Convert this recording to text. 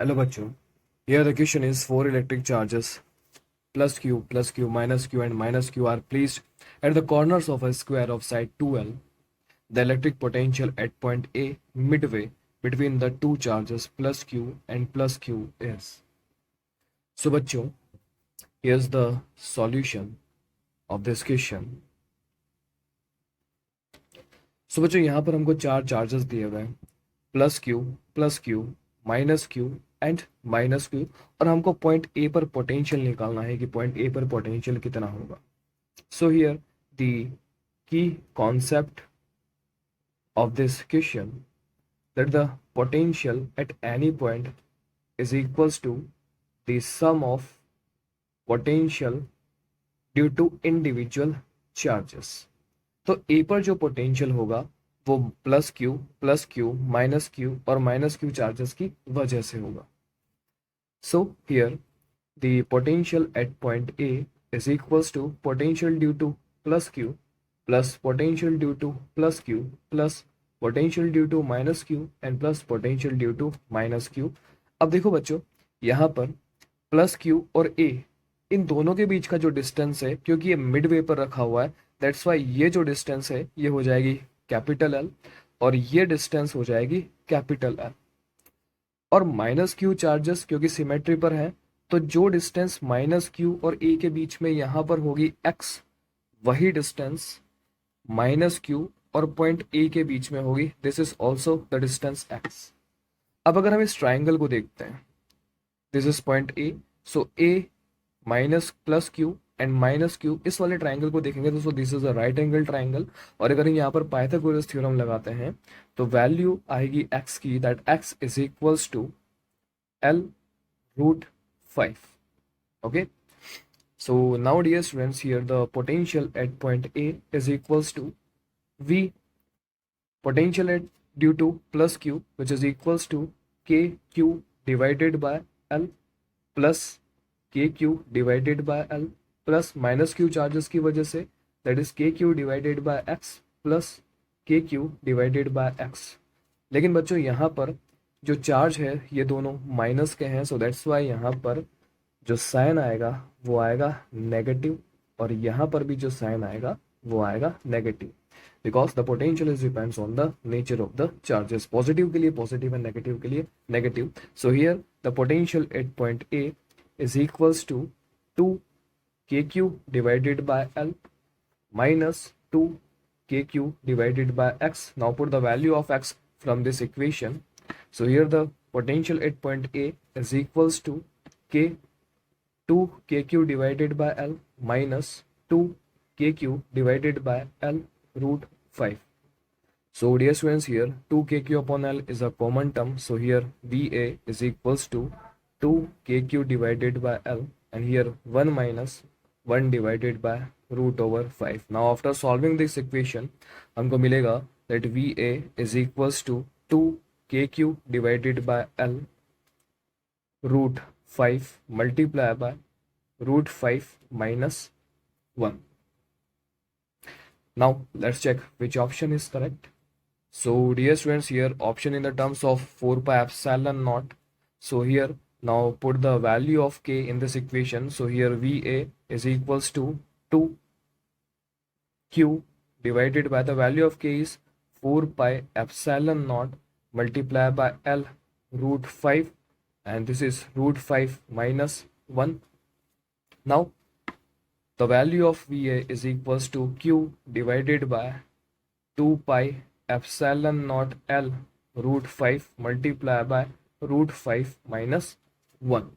Hello bachcho. Here the question is four electric charges plus q, minus q and minus q are placed at the corners of a square of side 2l. The electric potential at point A midway between the two charges plus q and plus q is. So bachcho, here's the solution of this question. So बच्चों यहाँ पर हमको चार charges दिए हुए हैं plus Q minus Q and minus Q, और हमको पॉइंट ए पर पोटेंशियल निकालना है कि पॉइंट ए पर पोटेंशियल कितना होगा. So here the key concept of this question that the potential at any point is equals to the sum of potential due to individual charges. तो ए पर जो पोटेंशियल होगा वो प्लस क्यू माइनस क्यू और minus Q charges की वजह से होगा. So here the potential at point A is equals to potential due to plus Q plus potential due to plus Q plus potential due to minus Q and plus potential due to minus Q. अब देखो बच्चों, यहाँ पर plus Q और ए इन दोनों के बीच का जो डिस्टेंस है, क्योंकि ये मिड वे पर रखा हुआ है, दैट्स वाई ये जो डिस्टेंस है ये हो जाएगी कैपिटल एल और ये डिस्टेंस हो जाएगी कैपिटल एल. और माइनस क्यू चार्जेस क्योंकि सिमेट्री पर है, तो जो डिस्टेंस माइनस क्यू और ए के बीच में यहाँ पर होगी एक्स, वही डिस्टेंस माइनस क्यू और पॉइंट ए के बीच में होगी. This is also the distance x. अब अगर हम इस ट्राइंगल को देखते हैं, this is point A, so A minus plus Q and minus Q, इस वाले ट्राइंगल को देखेंगे तो this is a right angle triangle. और अगर यहाँ पर पाइथागोरस थ्योरम लगाते हैं तो वैल्यू आएगी एक्स की, that X is equals to L root 5. Okay, so now dear students, here the potential at point A is equals to V potential at due to plus Q, which is equals to KQ divided by L plus KQ divided by L plus minus Q charges की वजह से that is KQ divided by X plus KQ divided by X. लेकिन बच्चों यहाँ पर जो charge है ये दोनों माइनस के हैं, सो दैट्स वाई यहाँ पर जो साइन आएगा वो आएगा नेगेटिव, और यहाँ पर भी जो साइन आएगा वो आएगा negative, because the potential is depends on the nature of the charges. Positive के लिए पॉजिटिव एंड नेगेटिव के लिए negative. So here the potential at point A is equals to 2 KQ divided by L minus 2 KQ divided by X. Now put the value of X from this equation. So here the potential at point A is equals to K 2 KQ divided by L minus 2 KQ divided by L root 5. So dear students, here 2 KQ upon L is a common term. So here VA is equals to 2 KQ divided by L, and here 1 minus 1 divided by root over 5. Now after solving this equation हमको मिलेगा that VA is equals to 2 KQ divided by L root 5 multiply by root 5 minus 1. Now let's check which option is correct. So dear students, here option in the terms of 4 pi epsilon naught. So here now put the value of K in this equation. So here VA is equals to 2 Q divided by the value of K is 4 pi epsilon naught multiply by L root 5, and this is root 5 minus 1. Now the value of VA is equals to Q divided by 2 pi epsilon naught L root 5 multiply by root 5 minus 1.